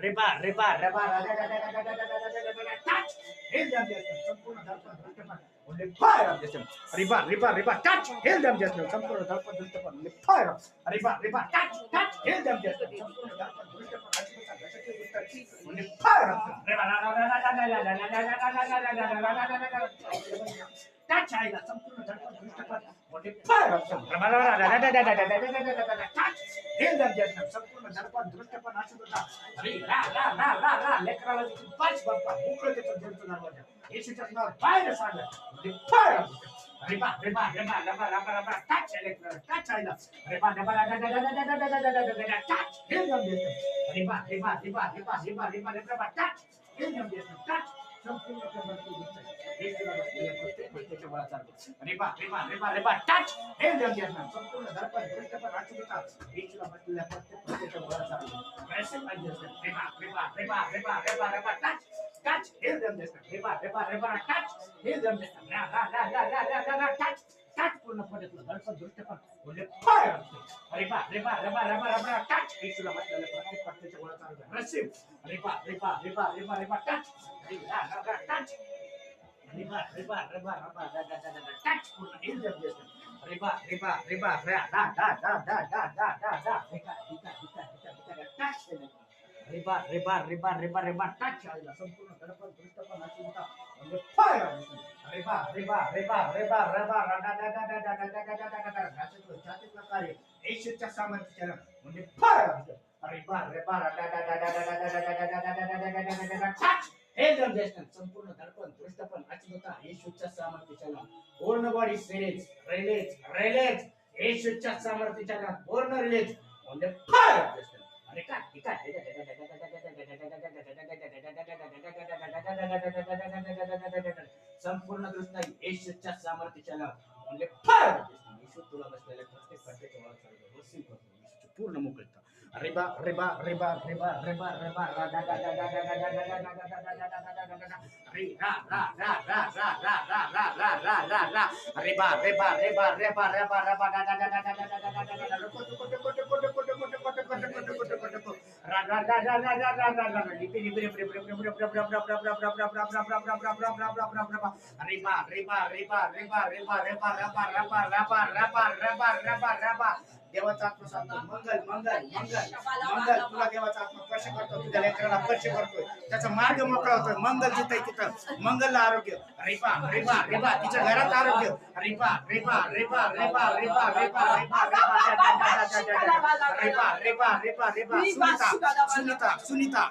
Riba Riba Riba touch heal them just now संपूर्ण दर्पण दृष्टपण only fire of just now Riba Riba Riba touch heal them just now संपूर्ण दर्पण दृष्टपण only fire of Riba Riba touch heal them just now संपूर्ण दर्पण दृष्टपण अचिंता घटके उत्तर only fire of Riba touch आएगा संपूर्ण दर्पण दृष्टपण only fire of touch heal them just now संपूर्ण दर्पण दृष्टपण अचिंता अरे रा रा रा रा रा लेकराला पाच बाप्पा मोकळं त्याचं जलचं दरवाजा येशूच्या नावात बाहेर सांगा फायर रिबा रिबा रिबा रिबा रिबा रिबा टच लेकराला टच आयला रिबा रिबा टच हेल दम देतो रिबा रिबा रिबा रिबा रिबा रिबा रिबा टच हेल दम देतो टच संपूर्ण प्रभावी येशूला बसलेल्या प्रत्येक व्यक्तीच्या बळाचा रिबा रिबा रिबा रिबा टच हेल दम देतो संपूर्ण दर्पण दृष्टपण अचूकता येशूला बसलेल्या प्रत्येक व्यक्तीच्या बळाचा वैसे पाहिजे Riba Riba Riba Riba Riba Riba touch touch heal them just now Riba Riba Riba touch heal them just now रा रा रा रा रा रा रा टच टच पूर्णपणे तुला दर्पण दृष्टपण म्हणजे फायर रिबा रिबा रिबा रिबा रिबा टच येशूला बसलेल्या प्रत्येक व्यक्तीच्या बळाचा रिसीव रिबा रिबा रिबा रिबा रिबा टच रा रा रा टच रिबा रिबा रिबा रिबा टच पूर्ण heal them just now Riba Riba Riba रा रा रा रा रा रा रा रा रा टच रिबा रिबा रिबा रिबा रिबा टच आयला संपूर्ण दर्पण दृष्टपण अचिंता म्हणजे फायर रिबा रिबा रिबा रिबा रिबा जातीतलं कार्य येशूच्या सामर्थ्यानं म्हणजे फायर रिबा रिबा टच हे जम देशनं संपूर्ण दर्पण दृष्टपण अचिंता येशूच्या सामर्थ्यानं पूर्ण बॉडी रिलीज रिलीज रिलीज येशूच्या सामर्थ्यानं पूर्ण रिलीज म्हणजे फायर संपूर्ण दृष्टी येशूच्या सामर्थ्याला म्हणजे येशू तुला बसलेल्या प्रत्येक प्रत्येक पूर्ण मोकळता रिबा रिबा रिबा रिबा रिबा रिबा रिबा रिबा रिबा रिबा देवाचा आत्मा सांगतो मंगल मंगल मंगल मंगल तुला देवाचा आत्मा स्पर्श करतो तुझ्या लेकराला स्पर्श करतोय त्याचा मार्ग मोकळा होतोय मंगल जिथे तिथं मंगलला आरोग्य रिबा रिबा रिबा तिच्या घरात आरोग्य रिबा रिबा रिबा रिबा रिबा रिबा रिबा रिबा रिबा रिबा रिबा रिबा सुनीता सुनीता सुनीता